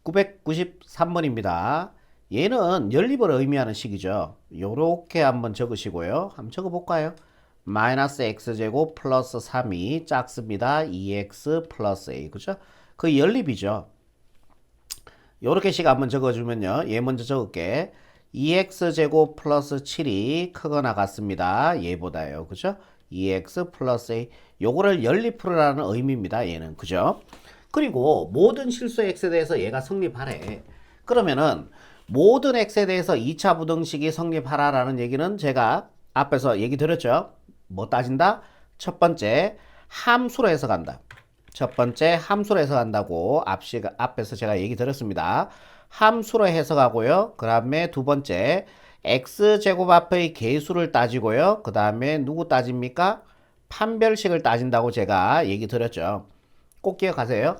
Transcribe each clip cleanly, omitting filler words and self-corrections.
993번입니다. 얘는 연립을 의미하는 식이죠. 요렇게 한번 적으시고요. 한번 적어볼까요? 마이너스 x제곱 플러스 3이 짝습니다. 2x 플러스 a. 그죠? 그 연립이죠. 요렇게 식 한번 적어주면요. 얘 먼저 적을게. 2x제곱 플러스 7이 크거나 같습니다. 얘보다요. 그죠? 2x 플러스 a. 요거를 연립풀이라는 의미입니다. 얘는. 그죠? 그리고 모든 실수 x에 대해서 얘가 성립하래. 그러면은 모든 x에 대해서 2차 부등식이 성립하라라는 얘기는 제가 앞에서 얘기 드렸죠. 뭐 따진다? 첫 번째 함수로 해석한다. 첫 번째 함수로 해석한다고 앞에서 제가 얘기 드렸습니다. 함수로 해석하고요. 그 다음에 두 번째 x제곱 앞의 개수를 따지고요. 그 다음에 누구 따집니까? 판별식을 따진다고 제가 얘기 드렸죠. 꼭 기억하세요.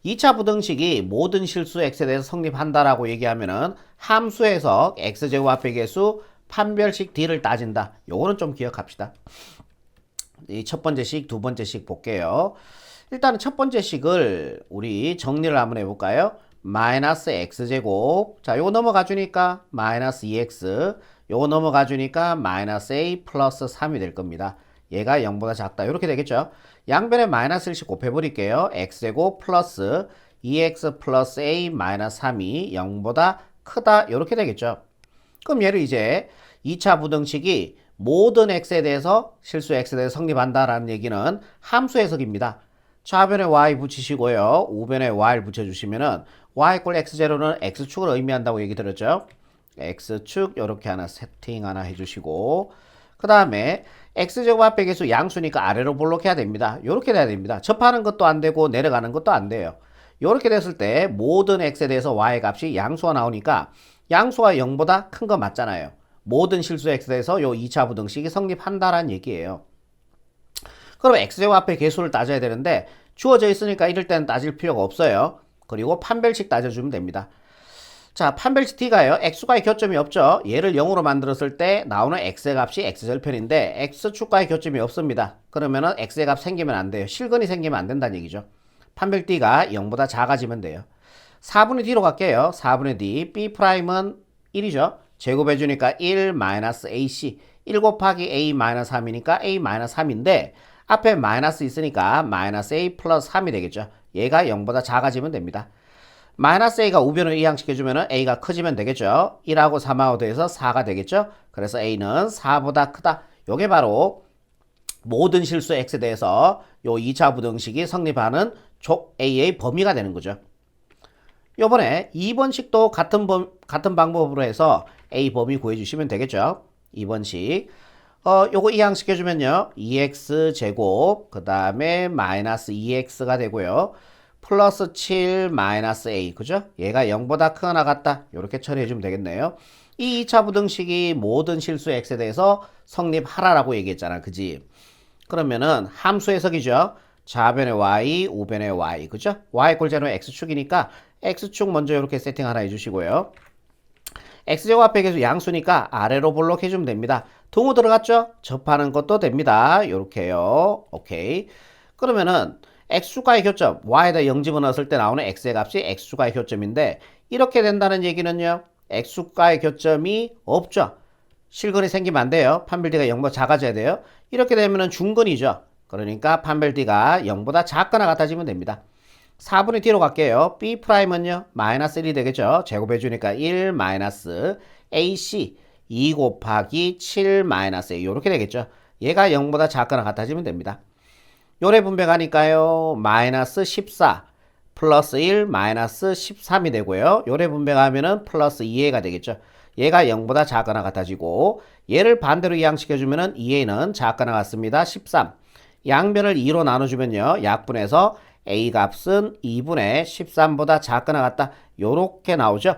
2차 부등식이 모든 실수 x에 대해서 성립한다라고 얘기하면은 함수 해석 x제곱 앞의 개수 판별식 d를 따진다. 요거는 좀 기억합시다. 이 첫 번째 식, 두 번째 식 볼게요. 일단은 첫 번째 식을 우리 정리를 한번 해볼까요? 마이너스 x제곱. 자, 요거 넘어가 주니까 마이너스 2x. 요거 넘어가 주니까 마이너스 a 플러스 3이 될 겁니다. 얘가 0보다 작다. 이렇게 되겠죠. 양변에 마이너스 1씩 곱해버릴게요. x제곱 플러스 2x 플러스 a 마이너스 3이 0보다 크다. 이렇게 되겠죠. 그럼 얘를 이제 2차 부등식이 모든 x에 대해서 실수 x에 대해서 성립한다라는 얘기는 함수 해석입니다. 좌변에 y 붙이시고요. 우변에 y를 붙여주시면은 y 꼴 x제로는 x축을 의미한다고 얘기 드렸죠. x축 이렇게 하나 세팅 하나 해주시고 그 다음에 x제곱 앞에 계수 양수니까 아래로 볼록해야 됩니다. 이렇게 돼야 됩니다. 접하는 것도 안 되고 내려가는 것도 안 돼요. 이렇게 됐을 때 모든 x에 대해서 y 값이 양수가 나오니까 양수가 0보다 큰 거 맞잖아요. 모든 실수 x에 대해서 요 2차 부등식이 성립한다라는 얘기예요. 그럼 x제곱 앞에 개수를 따져야 되는데 주어져 있으니까 이럴 때는 따질 필요가 없어요. 그리고 판별식 따져주면 됩니다. 자, 판별식 d가요. x과의 교점이 없죠. 얘를 0으로 만들었을 때 나오는 x의 값이 x절편인데 x축과의 교점이 없습니다. 그러면은 x의 값 생기면 안 돼요. 실근이 생기면 안 된다는 얘기죠. 판별 d가 0보다 작아지면 돼요. 4분의 d로 갈게요. 4분의 d. b'은 1이죠. 제곱해주니까 1 마이너스 ac. 1 곱하기 a 마이너스 3이니까 a 마이너스 3인데 앞에 마이너스 있으니까 마이너스 a 플러스 3이 되겠죠. 얘가 0보다 작아지면 됩니다. 마이너스 a가 우변을 이항시켜주면 a가 커지면 되겠죠. 1하고 3하고 더해서 4가 되겠죠. 그래서 a는 4보다 크다. 요게 바로 모든 실수 x에 대해서 요 2차 부등식이 성립하는 족 a의 범위가 되는 거죠. 요번에 2번식도 같은 방법으로 해서 a 범위 구해주시면 되겠죠. 2번식. 요거 이항시켜주면요. 2x 제곱, 그 다음에 마이너스 2x가 되고요. 플러스 7 마이너스 a. 그죠? 얘가 0보다 크거나 같다. 이렇게 처리해주면 되겠네요. 이 2차 부등식이 모든 실수 x에 대해서 성립하라라고 얘기했잖아. 그지? 그러면은 함수 해석이죠. 좌변에 y, 우변에 y. 그죠? y 꼴제로 x축이니까 x축 먼저 이렇게 세팅 하나 해주시고요. x제곱 앞에 계속 양수니까 아래로 볼록해주면 됩니다. 동호 들어갔죠? 접하는 것도 됩니다. 이렇게요. 오케이. 그러면은 x축과의 교점, y에다 0 집어넣었을 때 나오는 x의 값이 x축과의 교점인데 이렇게 된다는 얘기는요. x축과의 교점이 없죠. 실근이 생기면 안 돼요. 판별 d가 0보다 작아져야 돼요. 이렇게 되면은 중근이죠. 그러니까 판별 d가 0보다 작거나 같아지면 됩니다. 4분의 d로 갈게요. b'은요. 마이너스 1이 되겠죠. 제곱해주니까 1 마이너스 ac 2 곱하기 7 마이너스 a 이렇게 되겠죠. 얘가 0보다 작거나 같아지면 됩니다. 요래 분배가니까요. 마이너스 14 플러스 1 마이너스 13이 되고요. 요래 분배가면은 플러스 2a가 되겠죠. 얘가 0보다 작거나 같아지고 얘를 반대로 이항시켜주면은 2a는 작거나 같습니다. 13. 양변을 2로 나눠주면요. 약분해서 a 값은 2분의 13보다 작거나 같다. 요렇게 나오죠.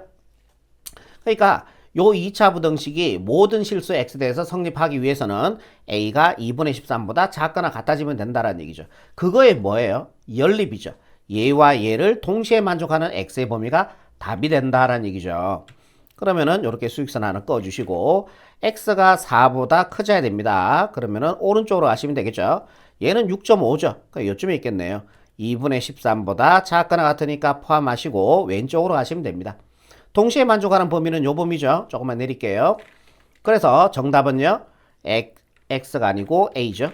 그러니까 요 2차 부등식이 모든 실수 x에 대해서 성립하기 위해서는 a가 2분의 13보다 작거나 같아지면 된다는 얘기죠. 그거에 뭐예요? 연립이죠. 얘와 얘를 동시에 만족하는 x의 범위가 답이 된다는 얘기죠. 그러면은 이렇게 수직선 하나 꺼주시고 x가 4보다 커져야 됩니다. 그러면은 오른쪽으로 가시면 되겠죠. 얘는 6.5죠. 그러니까 이쯤에 있겠네요. 2분의 13보다 작거나 같으니까 포함하시고 왼쪽으로 가시면 됩니다. 동시에 만족하는 범위는 요 범위죠. 조금만 내릴게요. 그래서 정답은요. X가 아니고 A죠.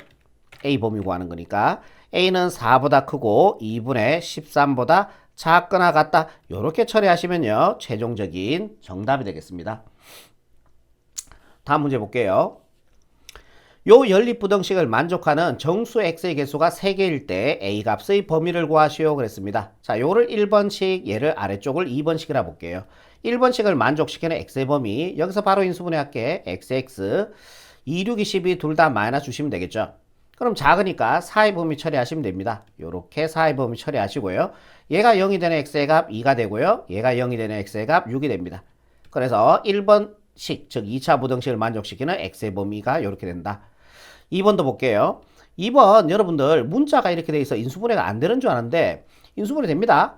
A 범위 구하는 거니까 A는 4보다 크고 2분의 13보다 작거나 같다. 이렇게 처리하시면요. 최종적인 정답이 되겠습니다. 다음 문제 볼게요. 요 연립부등식을 만족하는 정수 x의 개수가 3개일 때 a 값의 범위를 구하시오 그랬습니다. 자, 요를 1번식, 얘를 아래쪽을 2번식이라 볼게요. 1번식을 만족시키는 x의 범위, 여기서 바로 인수분해 할게. xx, 2, 6, 22 둘 다 마이너스 주시면 되겠죠. 그럼 작으니까 4의 범위 처리하시면 됩니다. 요렇게 4의 범위 처리하시고요. 얘가 0이 되는 x의 값 2가 되고요. 얘가 0이 되는 x의 값 6이 됩니다. 그래서 1번식, 즉 2차 부등식을 만족시키는 x의 범위가 이렇게 된다. 2번도 볼게요. 2번 여러분들 문자가 이렇게 돼 있어 인수분해가 안 되는 줄 아는데 인수분해 됩니다.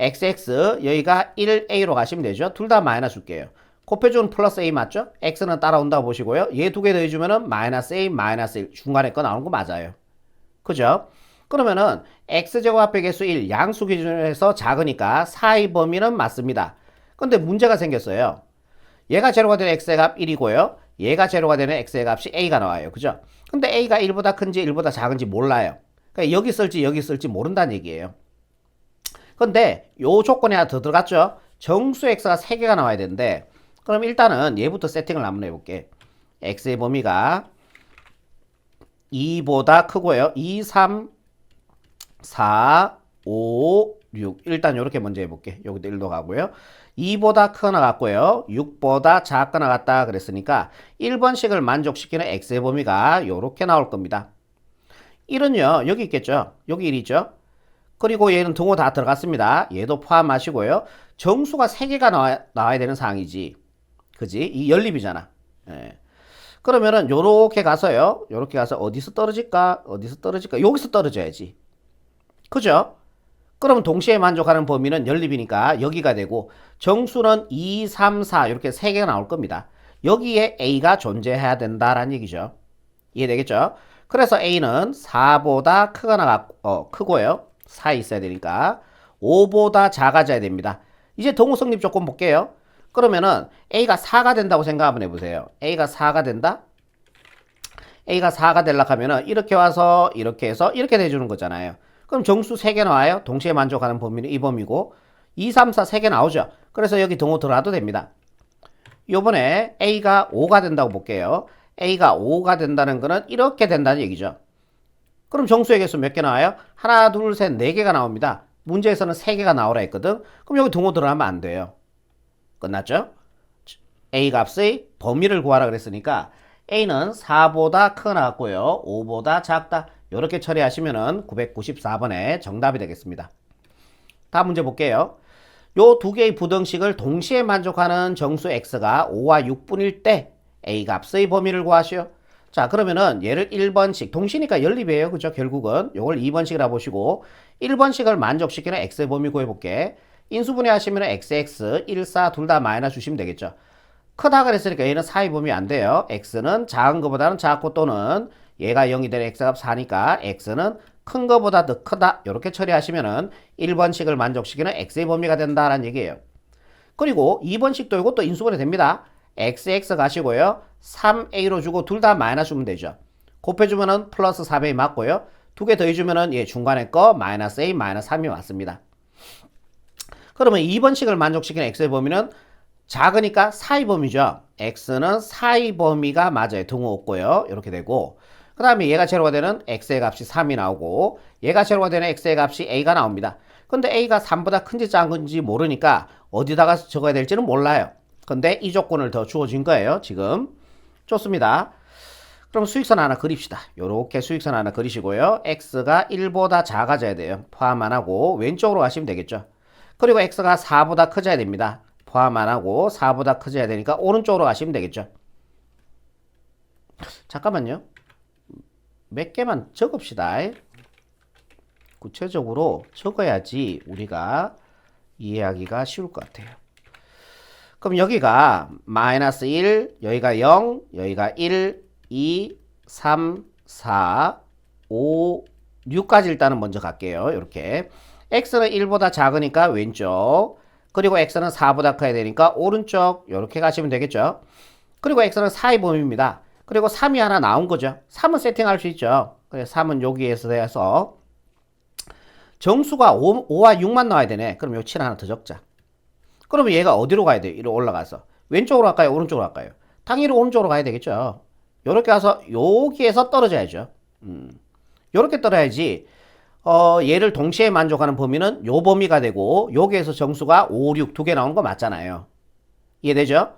xx 여기가 1a로 가시면 되죠. 둘 다 마이너스 줄게요. 곱해주는 플러스 a 맞죠? x는 따라온다고 보시고요. 얘 두 개 더해주면은 마이너스 a 마이너스 1 중간에 거 나오는 거 맞아요. 그죠? 그러면은 x제곱 합의 개수 1 양수 기준에서 작으니까 4의 범위는 맞습니다. 근데 문제가 생겼어요. 얘가 제로가 되는 x의 값 1이고요. 얘가 제로가 되는 x의 값이 a가 나와요. 그죠? 근데 a가 1보다 큰지 1보다 작은지 몰라요. 그러니까 여기 쓸지 모른다는 얘기예요. 근데 요 조건이 하나 더 들어갔죠? 정수 x가 3개가 나와야 되는데 그럼 일단은 얘부터 세팅을 한번 해볼게. x의 범위가 2보다 크고요. 2, 3, 4, 5, 6 일단 이렇게 먼저 해볼게. 여기도 1도 가고요. 2보다 크거나 같고요. 6보다 작거나 같다 그랬으니까 1번식을 만족시키는 x의 범위가 이렇게 나올 겁니다. 1은요. 여기 있겠죠. 여기 1이죠. 그리고 얘는 등호 다 들어갔습니다. 얘도 포함하시고요. 정수가 3개가 나와야 되는 상황이지. 그지? 이 연립이잖아. 예. 그러면은 요렇게 가서요. 요렇게 가서 어디서 떨어질까? 어디서 떨어질까? 여기서 떨어져야지. 그죠? 그럼 동시에 만족하는 범위는 연립이니까 여기가 되고 정수는 2, 3, 4 이렇게 3개가 나올 겁니다. 여기에 a가 존재해야 된다라는 얘기죠. 이해되겠죠? 그래서 a는 4보다 크고요. 4 있어야 되니까 5보다 작아져야 됩니다. 이제 동호 성립 조건 볼게요. 그러면은 a가 4가 된다고 생각 한번 해보세요. a가 4가 된다? a가 4가 되려고 하면은 이렇게 와서 이렇게 해서 이렇게 돼주는 거잖아요. 그럼 정수 3개 나와요. 동시에 만족하는 범위는 이 범위고 2, 3, 4 3개 나오죠. 그래서 여기 등호 들어가도 됩니다. 요번에 a가 5가 된다고 볼게요. a가 5가 된다는 거는 이렇게 된다는 얘기죠. 그럼 정수의 개수 몇 개 나와요? 하나, 둘, 셋, 4개가 나옵니다. 문제에서는 3개가 나오라 했거든. 그럼 여기 등호 들어가면 안 돼요. 끝났죠? a 값의 범위를 구하라 그랬으니까 a는 4보다 크거나 같고요. 5보다 작다. 이렇게 처리하시면은 994번에 정답이 되겠습니다. 다음 문제 볼게요. 요 두 개의 부등식을 동시에 만족하는 정수 x가 5와 6분일 때 a 값의 범위를 구하시오. 자, 그러면은 얘를 1번식, 동시니까 연립이에요. 그죠? 결국은 요걸 2번식이라 보시고 1번식을 만족시키는 x의 범위 구해볼게. 인수분해 하시면 xx, 1, 4 둘 다 마이너스 주시면 되겠죠. 크다 그랬으니까 얘는 4의 범위 안 돼요. x는 작은 것보다는 작고 또는 얘가 0이 되는 x값 4니까 x는 큰 것보다 더 크다. 이렇게 처리하시면은 1번식을 만족시키는 x의 범위가 된다라는 얘기예요. 그리고 2번식도 이것도 인수분해 됩니다. xx 가시고요. 3a로 주고 둘 다 마이너스 주면 되죠. 곱해주면은 플러스 4a 맞고요. 두 개 더해주면은 얘 중간에 거 마이너스 a 마이너스 3이 맞습니다. 그러면 2번식을 만족시키는 x의 범위는 작으니까 4의 범위죠. x는 4의 범위가 맞아요. 등호 없고요. 이렇게 되고 그 다음에 얘가 제로가 되는 x의 값이 3이 나오고 얘가 제로가 되는 x의 값이 a가 나옵니다. 근데 a가 3보다 큰지 작은지 모르니까 어디다가 적어야 될지는 몰라요. 근데 이 조건을 더 주어진 거예요. 지금 좋습니다. 그럼 수익선 하나 그립시다. 요렇게 수익선 하나 그리시고요. x가 1보다 작아져야 돼요. 포함 안 하고 왼쪽으로 가시면 되겠죠. 그리고 x가 4보다 커져야 됩니다. 포함 안 하고 4보다 커져야 되니까 오른쪽으로 가시면 되겠죠. 잠깐만요. 몇 개만 적읍시다. 구체적으로 적어야지 우리가 이해하기가 쉬울 것 같아요. 그럼 여기가 마이너스 1, 여기가 0, 여기가 1, 2, 3, 4, 5, 6까지 일단은 먼저 갈게요. 이렇게 x는 1보다 작으니까 왼쪽, 그리고 x는 4보다 커야 되니까 오른쪽 이렇게 가시면 되겠죠. 그리고 x는 4의 범위입니다. 그리고 3이 하나 나온 거죠. 3은 세팅할 수 있죠. 그래서 3은 여기에서 해서 정수가 5와 6만 나와야 되네. 그럼 요 7 하나 더 적자. 그러면 얘가 어디로 가야 돼요? 이리로 올라가서 왼쪽으로 갈까요? 오른쪽으로 갈까요? 당연히 오른쪽으로 가야 되겠죠. 요렇게 가서 여기에서 떨어져야죠. 요렇게 떨어야지 얘를 동시에 만족하는 범위는 요 범위가 되고 여기에서 정수가 5, 6 두 개 나오는 거 맞잖아요. 이해되죠?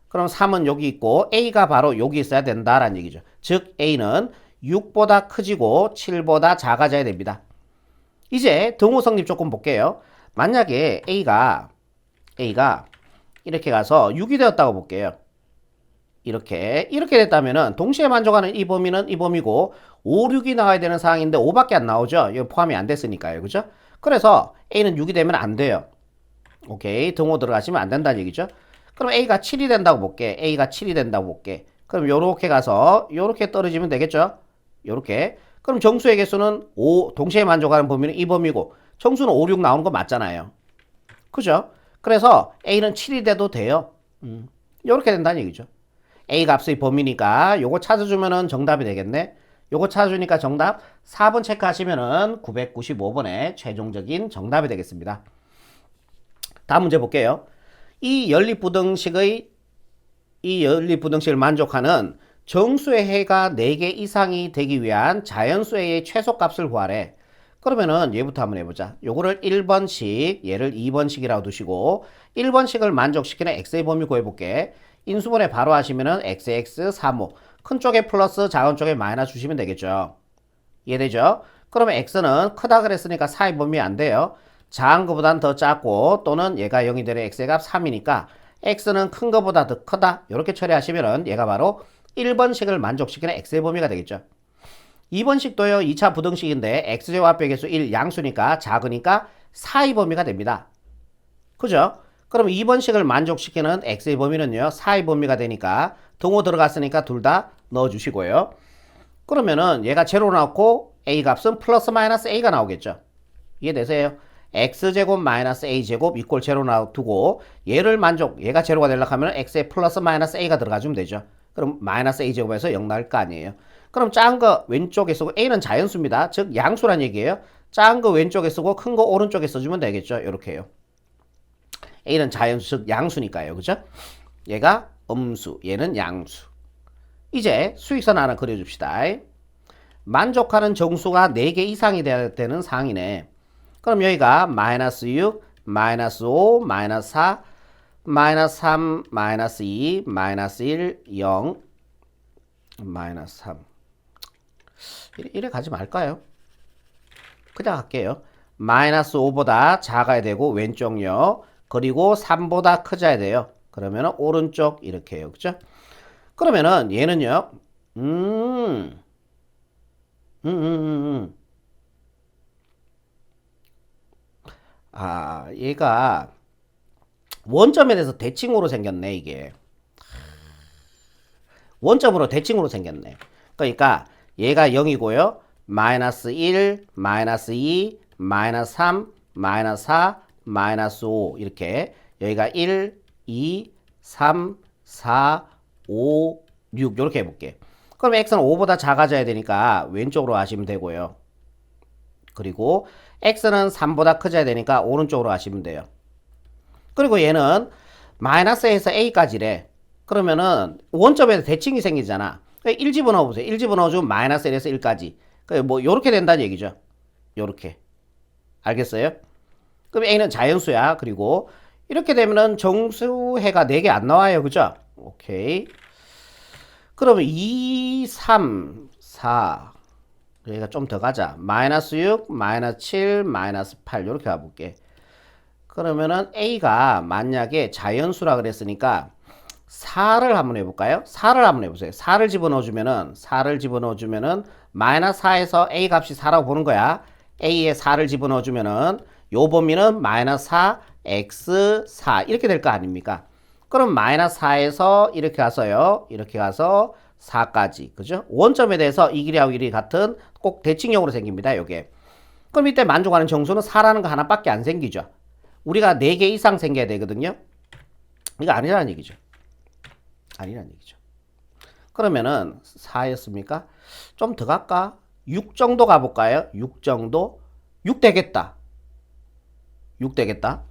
그럼 3은 여기 있고 A가 바로 여기 있어야 된다라는 얘기죠. 즉 A는 6보다 크지고 7보다 작아져야 됩니다. 이제 등호 성립 조금 볼게요. 만약에 A가 이렇게 가서 6이 되었다고 볼게요. 이렇게 됐다면은 동시에 만족하는 이 범위는 이 범위고 5, 6이 나와야 되는 상황인데 5밖에 안 나오죠. 이거 포함이 안 됐으니까요. 그죠? 그래서 A는 6이 되면 안 돼요. 오케이. 등호 들어가시면 안 된다는 얘기죠. 그럼 A가 7이 된다고 볼게. A가 7이 된다고 볼게. 그럼 요렇게 가서 요렇게 떨어지면 되겠죠? 요렇게. 그럼 정수의 개수는 5, 동시에 만족하는 범위는 이 범위고 정수는 5, 6 나오는 거 맞잖아요. 그죠? 그래서 A는 7이 돼도 돼요. 요렇게 된다는 얘기죠. A 값의 범위니까 요거 찾아주면은 정답이 되겠네. 요거 찾아주니까 정답 4번 체크하시면은 995번의 최종적인 정답이 되겠습니다. 다음 문제 볼게요. 이 연립부등식을 만족하는 정수의 해가 4개 이상이 되기 위한 자연수의 최소값을 구하래. 그러면은 얘부터 한번 해보자. 요거를 1번식, 얘를 2번식이라고 두시고 1번식을 만족시키는 x의 범위 구해볼게. 인수분해 바로 하시면은 xx 3호 큰 쪽에 플러스 작은 쪽에 마이너스 주시면 되겠죠. 이해되죠? 그러면 x는 크다 그랬으니까 4의 범위 안 돼요. 작은 것보다는 더 작고 또는 얘가 0이 되는 x의 값 3이니까 x는 큰 것보다 더 크다. 이렇게 처리하시면은 얘가 바로 1번식을 만족시키는 x의 범위가 되겠죠. 2번식도요. 2차 부등식인데 x제곱 합의 개수 1 양수니까 작으니까 4의 범위가 됩니다. 그죠? 그럼 2번식을 만족시키는 x의 범위는요. 4의 범위가 되니까 등호 들어갔으니까 둘 다 넣어주시고요. 그러면은 얘가 제로 나왔고 a 값은 플러스 마이너스 a가 나오겠죠. 이해되세요? x제곱 마이너스 a제곱 이꼴 제로 놔두고 얘가 제로가 되려고 하면 x에 플러스 마이너스 a가 들어가주면 되죠. 그럼 마이너스 a제곱에서 0 나올 거 아니에요. 그럼 작은 거 왼쪽에 쓰고 a는 자연수입니다. 즉 양수란 얘기예요. 작은 거 왼쪽에 쓰고 큰 거 오른쪽에 써주면 되겠죠. 이렇게요. a는 자연수 즉 양수니까요. 그죠? 얘가 음수, 얘는 양수. 이제 수익선 하나 그려줍시다. 만족하는 정수가 4개 이상이 돼야 되는 상황이네. 그럼 여기가 마이너스 6, 마이너스 5, 마이너스 4, 마이너스 3, 마이너스 2, 마이너스 1, 0, 마이너스 3. 이래 가지 말까요? 그냥 갈게요. 마이너스 5보다 작아야 되고 왼쪽요. 그리고 3보다 커져야 돼요. 그러면은 오른쪽 이렇게 해요. 그죠? 그러면은 얘는요. 얘가 원점에 대해서 대칭으로 생겼네, 이게. 원점으로 대칭으로 생겼네. 그러니까 얘가 0이고요. 마이너스 1, 마이너스 2, 마이너스 3, 마이너스 4, 마이너스 5 이렇게 여기가 1, 2, 3, 4, 5, 6 이렇게 해볼게. 그럼 x는 5보다 작아져야 되니까 왼쪽으로 하시면 되고요. 그리고 x는 3보다 커져야 되니까 오른쪽으로 하시면 돼요. 그리고 얘는 마이너스에서 a까지래. 그러면은 원점에서 대칭이 생기잖아. 1 집어넣어 보세요. 1 집어넣어주면 마이너스 1에서 1까지. 뭐 요렇게 된다는 얘기죠. 요렇게. 알겠어요? 그럼 a는 자연수야. 그리고 이렇게 되면은 정수해가 4개 안 나와요. 그죠? 오케이. 그러면 2, 3, 4 여기가 좀 더 가자. 마이너스 6, 마이너스 7, 마이너스 8 이렇게 가볼게. 그러면은 a가 만약에 자연수라 그랬으니까 4를 한번 해볼까요? 4를 한번 해보세요. 4를 집어넣어주면은 마이너스 4에서 a 값이 4라고 보는 거야. a에 4를 집어넣어주면은 요 범위는 마이너스 4, x 4 이렇게 될 거 아닙니까? 그럼 마이너스 4에서 이렇게 가서요. 이렇게 가서 4까지. 그죠? 원점에 대해서 이 길이하고 이 길이 같은 꼭 대칭형으로 생깁니다. 요게. 그럼 이때 만족하는 정수는 4라는 거 하나밖에 안 생기죠. 우리가 4개 이상 생겨야 되거든요. 이거 아니라는 얘기죠. 아니라는 얘기죠. 그러면은 4였습니까? 좀 더 갈까? 6 정도 가볼까요? 6 정도? 6 되겠다. 6 되겠다.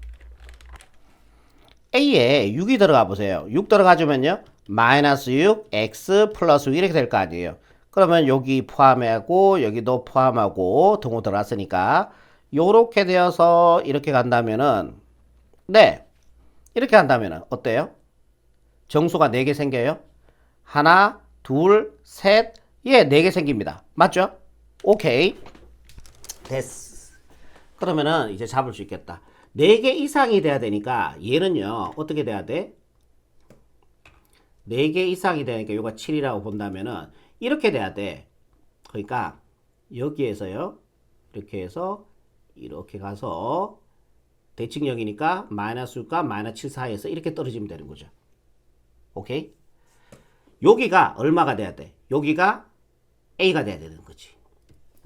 A에 6이 들어가 보세요. 6 들어가주면요. 마이너스 6, x 플러스 6 이렇게 될 거 아니에요. 그러면 여기 포함하고 여기도 포함하고 등호 들어갔으니까 요렇게 되어서 이렇게 간다면은 네. 이렇게 한다면은 어때요? 정수가 4개 생겨요. 하나, 둘, 셋, 예, 4개 생깁니다. 맞죠? 오케이. 됐어. 그러면은 이제 잡을 수 있겠다. 4개 이상이 돼야 되니까 얘는요. 어떻게 돼야 돼? 4개 이상이 되니까 요가 7이라고 본다면은 이렇게 돼야 돼. 그러니까 여기에서요. 이렇게 해서 이렇게 가서 대칭형이니까 마이너스 6과 마이너스 7 사이에서 이렇게 떨어지면 되는 거죠. 오케이? 여기가 얼마가 돼야 돼? 여기가 A가 돼야 되는 거지.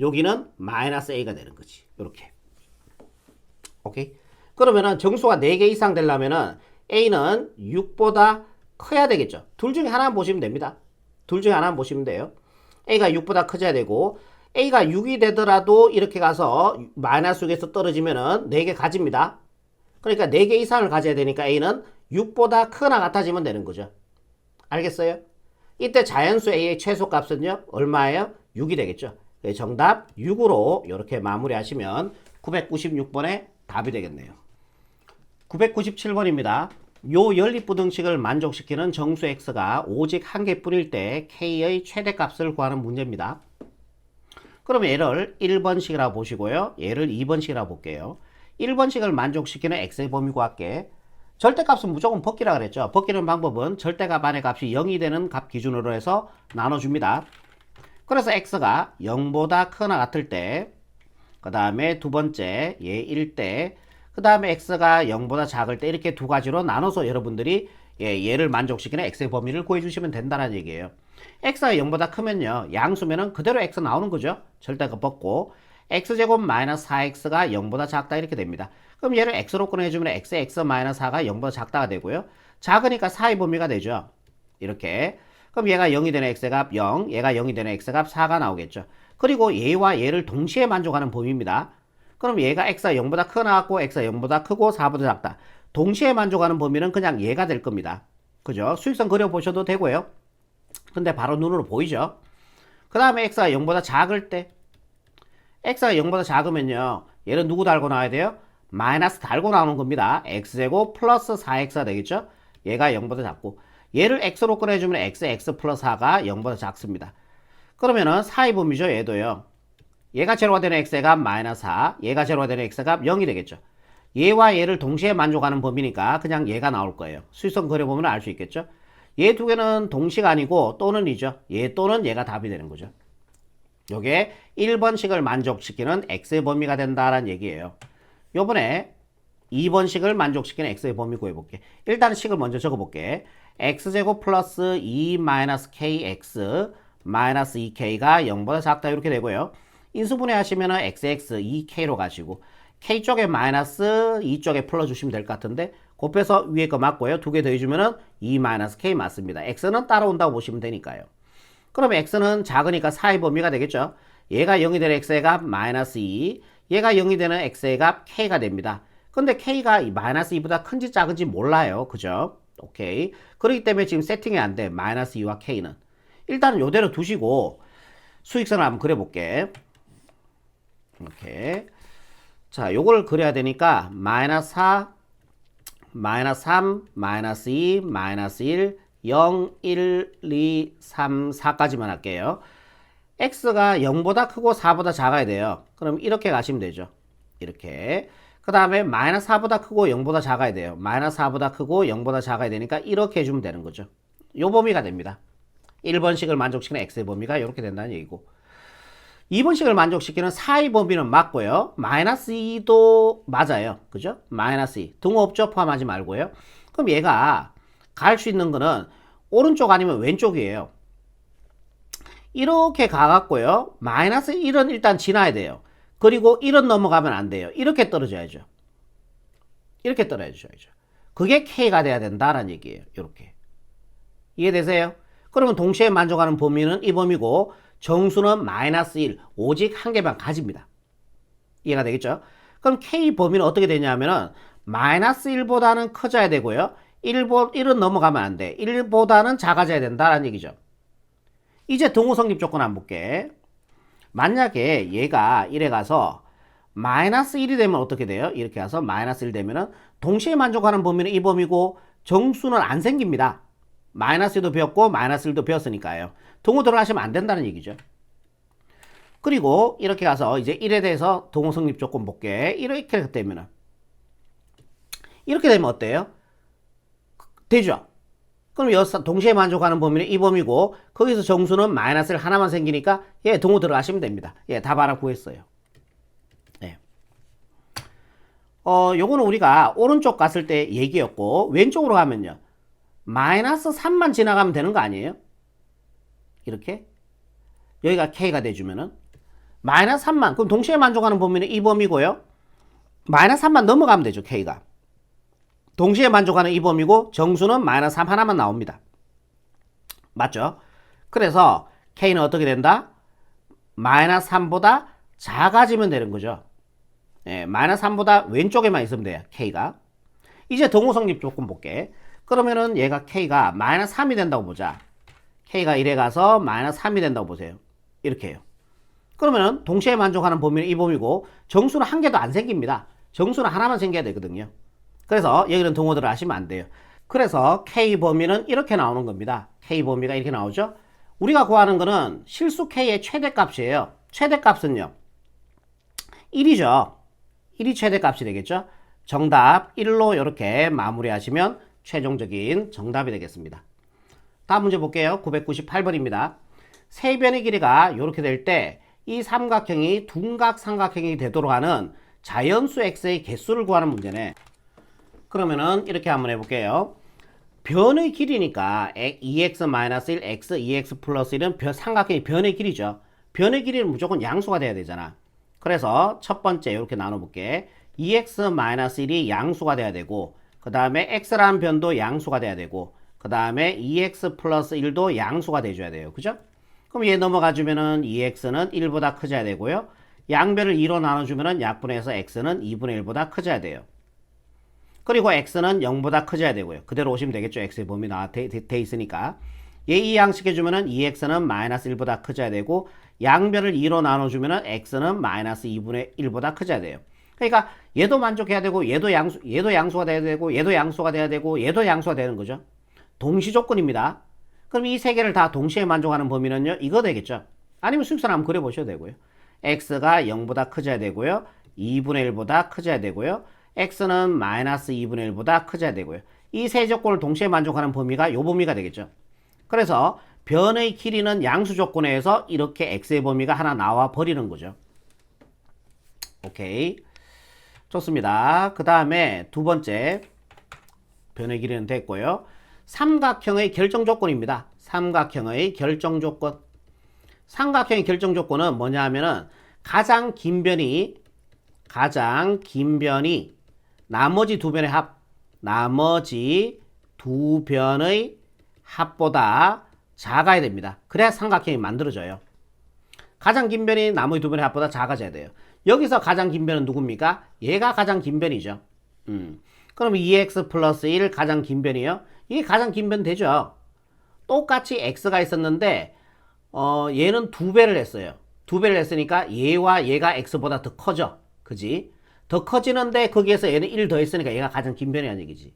여기는 마이너스 A가 되는 거지. 이렇게. 오케이? 그러면은 정수가 4개 이상 되려면은 A는 6보다 커야 되겠죠. 둘 중에 하나만 보시면 됩니다. 둘 중에 하나만 보시면 돼요. A가 6보다 커져야 되고 A가 6이 되더라도 이렇게 가서 마이너스 6에서 떨어지면은 4개 가집니다. 그러니까 4개 이상을 가져야 되니까 A는 6보다 크거나 같아지면 되는 거죠. 알겠어요? 이때 자연수 A의 최소값은요. 얼마예요? 6이 되겠죠. 정답 6으로 이렇게 마무리하시면 996번의 답이 되겠네요. 997번입니다. 요 연립부등식을 만족시키는 정수 x가 오직 한 개뿐일 때 k의 최대값을 구하는 문제입니다. 그럼 얘를 1번식이라고 보시고요. 얘를 2번식이라고 볼게요. 1번식을 만족시키는 x의 범위 구할게. 절대값은 무조건 벗기라 그랬죠. 벗기는 방법은 절대값 안의 값이 0이 되는 값 기준으로 해서 나눠줍니다. 그래서 x가 0보다 크거나 같을 때, 그 다음에 두 번째 얘 1때, 그 다음에 x가 0보다 작을 때 이렇게 두 가지로 나눠서 여러분들이 얘를 만족시키는 x의 범위를 구해주시면 된다는 얘기예요. x가 0보다 크면요. 양수면은 그대로 x 나오는 거죠. 절대값 벗고 x제곱 마이너스 4x가 0보다 작다 이렇게 됩니다. 그럼 얘를 x로 꺼내주면 x 마이너스 4가 0보다 작다가 되고요. 작으니까 4의 범위가 되죠. 이렇게. 그럼 얘가 0이 되는 x값 0, 얘가 0이 되는 x값 4가 나오겠죠. 그리고 얘와 얘를 동시에 만족하는 범위입니다. 그럼 얘가 x가 0보다 크거나 같고 x가 0보다 크고 4보다 작다. 동시에 만족하는 범위는 그냥 얘가 될 겁니다. 그죠? 수익선 그려보셔도 되고요. 근데 바로 눈으로 보이죠? 그 다음에 x가 0보다 작을 때 x가 0보다 작으면요. 얘는 누구 달고 나와야 돼요? 마이너스 달고 나오는 겁니다. x제곱 플러스 4x가 되겠죠? 얘가 0보다 작고 얘를 x로 꺼내주면 x 플러스 4가 0보다 작습니다. 그러면은 4의 범위죠. 얘도요. 얘가 제로가 되는 x값 마이너스 4, 얘가 제로가 되는 x값 0이 되겠죠. 얘와 얘를 동시에 만족하는 범위니까 그냥 얘가 나올 거예요. 수익선 그려보면 알 수 있겠죠. 얘 두 개는 동시가 아니고 또는이죠. 얘 또는 얘가 답이 되는 거죠. 요게 1번식을 만족시키는 x의 범위가 된다라는 얘기예요. 요번에 2번식을 만족시키는 x의 범위 구해볼게. 일단 식을 먼저 적어볼게. x제곱 플러스 2 마이너스 kx 마이너스 2k가 0보다 작다 이렇게 되고요. 인수분해 하시면은 xx 2k로 가시고 k 쪽에 마이너스 2 쪽에 풀어주시면 될 것 같은데 곱해서 위에 거 맞고요. 두 개 더해주면은 2 마이너스 k 맞습니다. x는 따라온다고 보시면 되니까요. 그러면 x는 작으니까 4의 범위가 되겠죠. 얘가 0이 되는 x의 값 마이너스 2, 얘가 0이 되는 x의 값 k가 됩니다. 근데 k가 마이너스 2보다 큰지 작은지 몰라요. 그죠? 오케이. 그렇기 때문에 지금 세팅이 안 돼. 마이너스 2와 k는. 일단은 요대로 두시고 수익선을 한번 그려볼게. 이렇게. 자, 요걸 그려야 되니까 마이너스 4, 마이너스 3, 마이너스 2, 마이너스 1, 0, 1, 2, 3, 4까지만 할게요. x가 0보다 크고 4보다 작아야 돼요. 그럼 이렇게 가시면 되죠. 이렇게. 그 다음에 마이너스 4보다 크고 0보다 작아야 돼요. 마이너스 4보다 크고 0보다 작아야 되니까 이렇게 해주면 되는 거죠. 요 범위가 됩니다. 1번식을 만족시키는 x의 범위가 이렇게 된다는 얘기고 2번식을 만족시키는 4의 범위는 맞고요. 마이너스 2도 맞아요. 그죠? 마이너스 2. 등호 없죠? 포함하지 말고요. 그럼 얘가 갈 수 있는 거는 오른쪽 아니면 왼쪽이에요. 이렇게 가갖고요. 마이너스 1은 일단 지나야 돼요. 그리고 1은 넘어가면 안 돼요. 이렇게 떨어져야죠. 이렇게 떨어져야죠. 그게 K가 돼야 된다라는 얘기예요. 이렇게. 이해되세요? 그러면 동시에 만족하는 범위는 이 범위고 정수는 마이너스 1, 오직 한 개만 가집니다. 이해가 되겠죠? 그럼 K 범위는 어떻게 되냐면은 마이너스 1보다는 커져야 되고요. 1은 넘어가면 안 돼. 1보다는 작아져야 된다라는 얘기죠. 이제 등호 성립 조건 한번 볼게. 만약에 얘가 이래 가서 마이너스 1이 되면 어떻게 돼요? 이렇게 가서 마이너스 1 되면은 동시에 만족하는 범위는 이 범위고 정수는 안 생깁니다. 마이너스 1도 배웠고 마이너스 1도 배웠으니까요. 등호 들어가시면 안 된다는 얘기죠. 그리고 이렇게 가서 이제 1에 대해서 등호 성립 조건 볼게. 이렇게 되면은 이렇게 되면 어때요? 되죠? 그럼 여기서 동시에 만족하는 범위는 이 범위고 거기서 정수는 마이너스 1 하나만 생기니까 예, 등호 들어가시면 됩니다. 예, 답 하나 구했어요. 예. 요거는 우리가 오른쪽 갔을 때 얘기였고 왼쪽으로 가면요. 마이너스 3만 지나가면 되는 거 아니에요? 이렇게 여기가 K가 돼주면은 마이너스 3만 그럼 동시에 만족하는 범위는 이 범위고요. 마이너스 3만 넘어가면 되죠. K가 동시에 만족하는 이 범위고 정수는 마이너스 3 하나만 나옵니다. 맞죠? 그래서 K는 어떻게 된다? 마이너스 3보다 작아지면 되는 거죠. 예, 마이너스 3보다 왼쪽에만 있으면 돼요. K가. 이제 등호 성립 조건 볼게. 그러면은 얘가 K가 마이너스 3이 된다고 보자. K가 1에 가서 마이너스 3이 된다고 보세요. 이렇게 해요. 그러면은 동시에 만족하는 범위는 이 범위고 정수는 한 개도 안 생깁니다. 정수는 하나만 생겨야 되거든요. 그래서 여기는 등호들을 하시면 안 돼요. 그래서 K 범위는 이렇게 나오는 겁니다. K 범위가 이렇게 나오죠. 우리가 구하는 거는 실수 K의 최대값이에요. 최대값은요. 1이죠. 1이 최대값이 되겠죠. 정답 1로 이렇게 마무리하시면 최종적인 정답이 되겠습니다. 다음 문제 볼게요. 998번입니다. 세변의 길이가 이렇게 될 때 이 삼각형이 둔각 삼각형이 되도록 하는 자연수 x의 개수를 구하는 문제네. 그러면은 이렇게 한번 해볼게요. 변의 길이니까 2x-1, x, 2x 플러스 1은 삼각형의 변의 길이죠. 변의 길이는 무조건 양수가 돼야 되잖아. 그래서 첫 번째 이렇게 나눠볼게. 2x-1이 양수가 돼야 되고 그 다음에 x라는 변도 양수가 돼야 되고 그 다음에 2x 플러스 1도 양수가 돼줘야 돼요. 그죠? 그럼 얘 넘어가주면은 2x는 1보다 커져야 되고요. 양변을 2로 나눠주면은 약분해서 x는 2분의 1보다 커져야 돼요. 그리고 x는 0보다 커져야 되고요. 그대로 오시면 되겠죠. x의 범위 돼 있으니까. 얘 이 양식해주면은 2x는 마이너스 1보다 커져야 되고 양변을 2로 나눠주면은 x는 마이너스 2분의 1보다 커져야 돼요. 그러니까 얘도 만족해야 되고 얘도 양수가 돼야 되고 얘도 양수가 돼야 되고 얘도 양수가 되는 거죠. 동시 조건입니다. 그럼 이 세 개를 다 동시에 만족하는 범위는요. 이거 되겠죠. 아니면 수직선 한번 그려보셔도 되고요. x가 0보다 커져야 되고요. 2분의 1보다 커져야 되고요. x는 마이너스 2분의 1보다 커져야 되고요. 이 세 조건을 동시에 만족하는 범위가 이 범위가 되겠죠. 그래서 변의 길이는 양수 조건에 의해서 이렇게 x의 범위가 하나 나와 버리는 거죠. 오케이. 좋습니다. 그 다음에 두 번째 변의 길이는 됐고요. 삼각형의 결정 조건입니다. 삼각형의 결정 조건. 삼각형의 결정 조건은 뭐냐 하면은 가장 긴 변이 나머지 두 변의 합보다 작아야 됩니다. 그래야 삼각형이 만들어져요. 가장 긴 변이 나머지 두 변의 합보다 작아져야 돼요. 여기서 가장 긴 변은 누굽니까? 얘가 가장 긴 변이죠. 그럼 2x 플러스 1 가장 긴 변이에요. 이게 가장 긴 변 되죠. 똑같이 x가 있었는데 얘는 두 배를 했어요. 두 배를 했으니까 얘와 얘가 x보다 더 커져. 그지? 더 커지는데 거기에서 얘는 1 더 했으니까 얘가 가장 긴 변이라는 얘기지.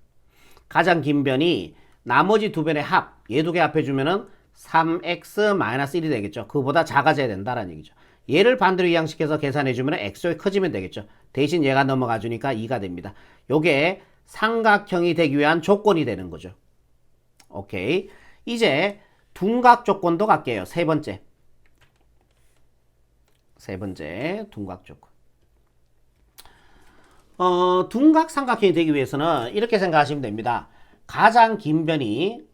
가장 긴 변이 나머지 두 변의 합, 얘 두 개 합해주면은 3x-1이 되겠죠. 그보다 작아져야 된다라는 얘기죠. 얘를 반대로 이항시켜서 계산해주면 x쪽이 커지면 되겠죠. 대신 얘가 넘어가 주니까 2가 됩니다. 요게 삼각형이 되기 위한 조건이 되는 거죠. 오케이. 이제 둔각 조건도 갈게요. 세 번째 둔각 조건. 둔각 삼각형이 되기 위해서는 이렇게 생각하시면 됩니다. 가장 긴 변의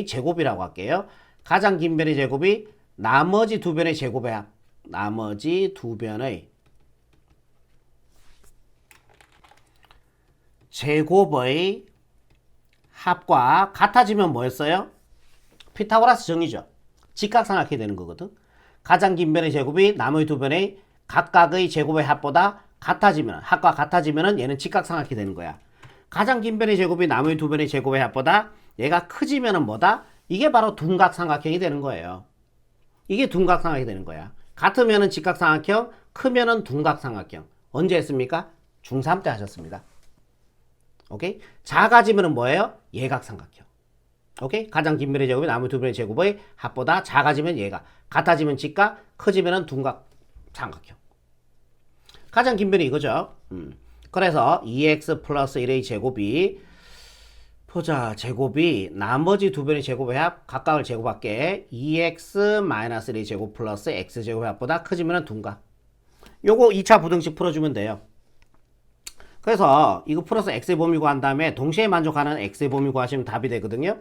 제곱이라고 할게요. 가장 긴 변의 제곱이 나머지 두 변의 제곱의 합. 나머지 두 변의 제곱의 합과 같아지면 뭐였어요? 피타고라스 정의죠. 직각삼각형이 되는 거거든. 가장 긴 변의 제곱이 나머지 두 변의 각각의 제곱의 합보다 같아지면, 합과 같아지면 얘는 직각삼각형이 되는 거야. 가장 긴 변의 제곱이 나머지 두 변의 제곱의 합보다 얘가 커지면 뭐다? 이게 바로 둔각삼각형이 되는 거예요. 이게 둔각삼각형이 되는 거야. 같으면 직각삼각형, 크면 둔각삼각형. 언제 했습니까? 중3 때 하셨습니다. 오케이? 작아지면 뭐예요? 예각삼각형. 오케이? 가장 긴 변의 제곱이 나머지 두 변의 제곱의 합보다 작아지면 얘가, 같아지면 직각, 커지면 둔각삼각형. 가장 긴 변이 이거죠. 그래서 2x 플러스 1의 제곱이 보자. 제곱이 나머지 두 변의 제곱의 합 각각을 제곱할게. 2x 마이너스 1의 제곱 플러스 x 제곱의 합보다 커지면 둔각. 요거 2차 부등식 풀어주면 돼요. 그래서 이거 플러스 x의 범위 구한 다음에 동시에 만족하는 x의 범위 구하시면 답이 되거든요.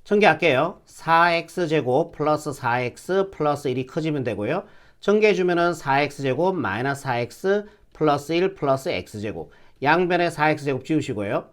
전개할게요. 4x제곱 플러스 4x 플러스 1이 커지면 되고요. 전개해주면은 4x제곱 마이너스 4x 플러스 1 플러스 x제곱. 양변에 4x제곱 지우시고요.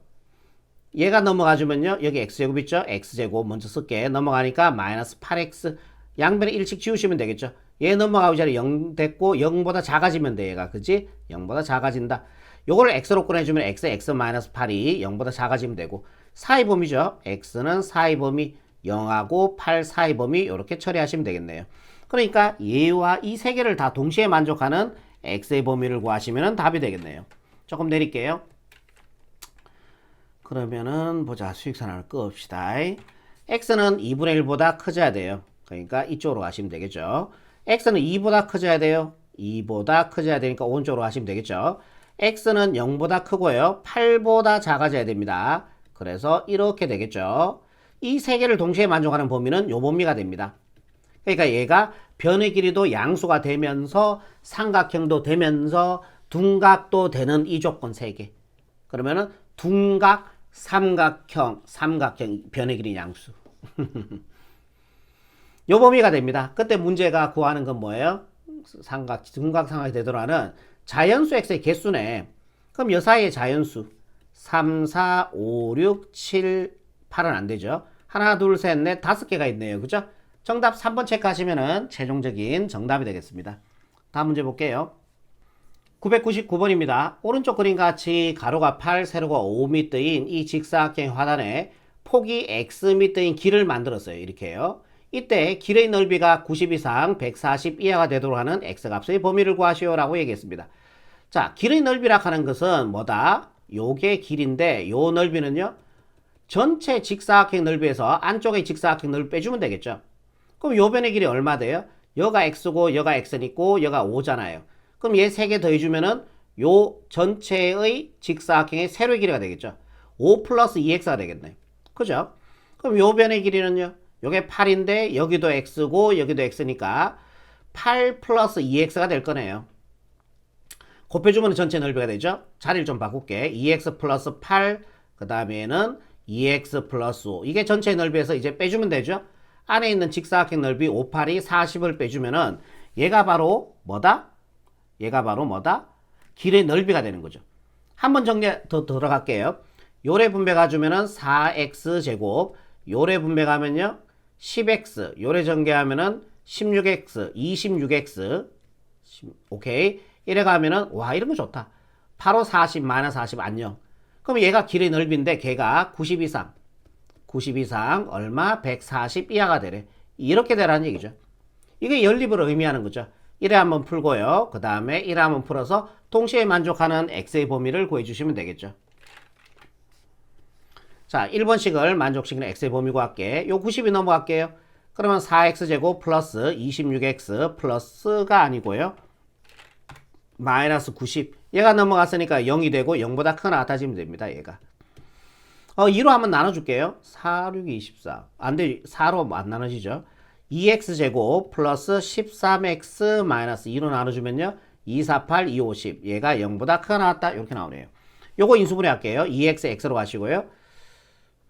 얘가 넘어가주면요. 여기 x제곱 있죠? x제곱 먼저 쓸게. 넘어가니까 마이너스 8x. 양변에 1씩 지우시면 되겠죠? 얘 넘어가기 전에 0 됐고 0보다 작아지면 돼. 얘가. 그치? 0보다 작아진다. 요거를 x로 꺼내주면 x 마이너스 8이 0보다 작아지면 되고 사이 범위죠. x는 사이 범위 0하고 8 사이 범위 이렇게 처리하시면 되겠네요. 그러니까 얘와 이 세 개를 다 동시에 만족하는 x의 범위를 구하시면 답이 되겠네요. 조금 내릴게요. 그러면은 보자. 수익선을 끄읍시다. x는 2분의 1보다 커져야 돼요. 그러니까 이쪽으로 가시면 되겠죠. x는 2보다 커져야 돼요. 2보다 커져야 되니까 오른쪽으로 가시면 되겠죠. x는 0보다 크고요. 8보다 작아져야 됩니다. 그래서 이렇게 되겠죠. 이 세 개를 동시에 만족하는 범위는 요 범위가 됩니다. 그러니까 얘가 변의 길이도 양수가 되면서 삼각형도 되면서 둔각도 되는 이 조건 3개. 그러면은 둔각, 삼각형 변의 길이 양수. 요 범위가 됩니다. 그때 문제가 구하는 건 뭐예요? 둔각 삼각이 되도록 하는 자연수 x의 개수네. 그럼 요 사이의 자연수 3, 4, 5, 6, 7, 8은 안 되죠. 하나, 둘, 셋, 넷, 5개가 있네요. 그죠? 정답 3번 체크하시면은 최종적인 정답이 되겠습니다. 다음 문제 볼게요. 999번입니다. 오른쪽 그림과 같이 가로가 8, 세로가 5m인 이 직사각형 화단에 폭이 xm인 길을 만들었어요. 이렇게요. 이때 길의 넓이가 90 이상 140 이하가 되도록 하는 x값의 범위를 구하시오라고 얘기했습니다. 자, 길의 넓이라 하는 것은 뭐다? 요게 길인데 요 넓이는요. 전체 직사각형 넓이에서 안쪽의 직사각형 넓이 빼주면 되겠죠. 그럼 요 변의 길이 얼마 돼요? 여가 x고 여가 x니고 여가 5잖아요. 그럼 얘 3개 더해주면은 요 전체의 직사각형의 세로의 길이가 되겠죠. 5 플러스 2x가 되겠네. 그죠? 그럼 요 변의 길이는요. 요게 8인데 여기도 x고 여기도 x니까 8 플러스 2x가 될 거네요. 곱해주면 전체 넓이가 되죠. 자리를 좀 바꿀게. 2x 플러스 8 그 다음에는 2x 플러스 5 이게 전체 넓이에서 이제 빼주면 되죠. 안에 있는 직사각형 넓이 5, 8이 40을 빼주면은 얘가 바로 뭐다? 얘가 바로 뭐다? 길의 넓이가 되는 거죠. 한번 정리 더 들어갈게요. 요래 분배가 주면은 4x 제곱 요래 분배가 하면요 10x 요래 전개하면은 16x 26x 오케이 이래 가면은 와 이런 거 좋다. 8, 5, 40 마이너스 40 안녕. 그럼 얘가 길의 넓이인데 걔가 90 이상 얼마? 140 이하가 되래. 이렇게 되라는 얘기죠. 이게 연립을 의미하는 거죠. 1회 한번 풀고요. 그 다음에 1회 한번 풀어서 동시에 만족하는 x의 범위를 구해주시면 되겠죠. 자, 1번식을 만족시키는 x의 범위 구할게. 요 90이 넘어갈게요. 그러면 4x제곱 플러스 26x 플러스가 아니고요. 마이너스 90. 얘가 넘어갔으니까 0이 되고 0보다 크거나 같아지면 됩니다. 얘가. 2로 한번 나눠줄게요. 4, 6, 24. 안 돼. 4로 안 나눠지죠. 2x제곱 플러스 13x 마이너스 2로 나눠주면요. 2, 4, 8, 2, 50. 얘가 0보다 크거나 같다. 이렇게 나오네요. 요거 인수분해 할게요. 2x, x로 가시고요.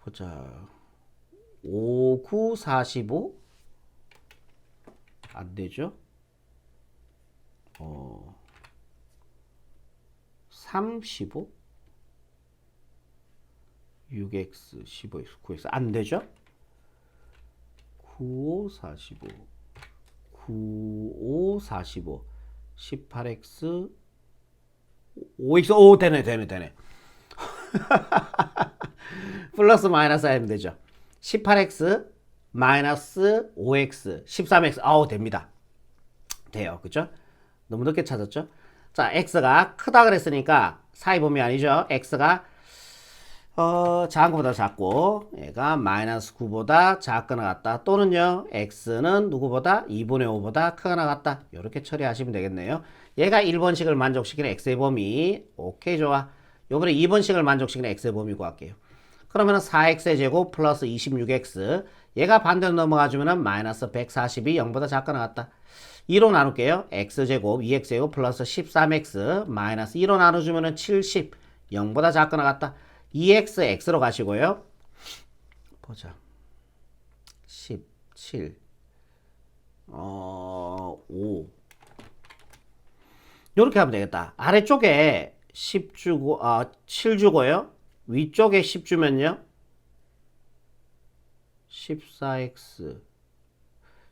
보자. 5, 9, 45. 안 되죠? 35? 6x, 15x, 9x. 안 되죠? 9, 5, 45. 9, 5, 45. 18x, 5x. 오, 되네. 플러스 마이너스 하면 되죠. 18x 마이너스 5x 13x 아우 됩니다. 돼요. 그죠? 너무 늦게 찾았죠? 자, x가 크다 그랬으니까 사이범위 아니죠? x가 작은 것보다 작고 얘가 마이너스 9보다 작거나 같다. 또는요 x는 누구보다 2분의 5보다 크거나 같다. 이렇게 처리하시면 되겠네요. 얘가 1번식을 만족시키는 x의 범위. 오케이 좋아. 요번에 2번식을 만족시키는 x의 범위 구할게요. 그러면은 4x의 제곱 플러스 26x 얘가 반대로 넘어가주면은 마이너스 140이 0보다 작거나 같다. 2로 나눌게요. x제곱 2x제곱 플러스 13x 마이너스 2로 나눠주면은 70 0보다 작거나 같다. 2x x로 가시고요. 보자. 17 5 요렇게 하면 되겠다. 아래쪽에 10 주고 7 주고요. 위쪽에 10 주면요. 14x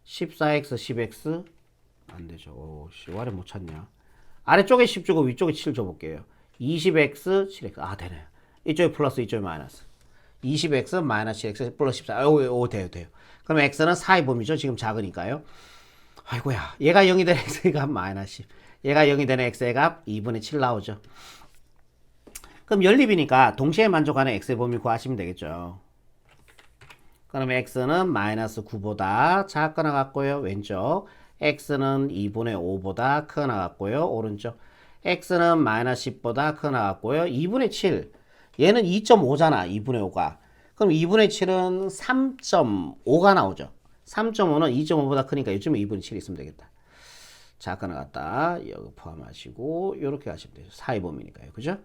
10x 안 되죠. 오, 씨, 와래 못 찾냐. 아래쪽에 10 주고 위쪽에 7 줘볼게요. 20x 7x 아 되네. 이쪽에 플러스 이쪽에 마이너스 20x 마이너스 7x 플러스 14 오 돼요. 그럼 x는 4의 범위죠. 지금 작으니까요. 아이고야 얘가 0이 되는 x의 값 마이너스 10 얘가 0이 되는 x의 값 2분의 7 나오죠. 그럼 연립이니까 동시에 만족하는 x의 범위 구하시면 되겠죠. 그럼 x는 마이너스 9보다 작거나 같고요. 왼쪽 x는 2분의 5보다 크거나 같고요. 오른쪽 x는 마이너스 10보다 크거나 같고요. 2분의 7 얘는 2.5잖아. 2분의 5가 그럼 2분의 7은 3.5가 나오죠. 3.5는 2.5보다 크니까 요즘에 2분의 7 있으면 되겠다. 작거나 같다. 여기 포함하시고 이렇게 하시면 되죠. 사의 범위니까요. 그죠?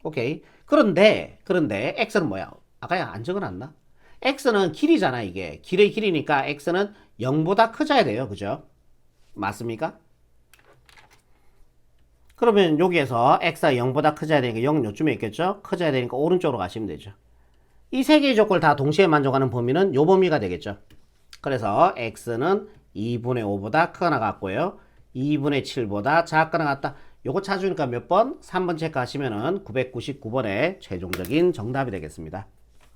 오케이. 그런데 x는 뭐야? 아까 안 적어놨나? x는 길이잖아. 이게 길의 길이니까 x는 0보다 커져야 돼요. 그죠? 맞습니까? 그러면 여기에서 x가 0보다 커져야 되니까 0 요쯤에 있겠죠? 커져야 되니까 오른쪽으로 가시면 되죠. 이 세 개의 조건을 다 동시에 만족하는 범위는 요 범위가 되겠죠. 그래서 x는 2분의 5보다 크거나 같고요. 2분의 7보다 작거나 같다. 요거 찾으니까 몇 번? 3번 체크하시면은 999번의 최종적인 정답이 되겠습니다.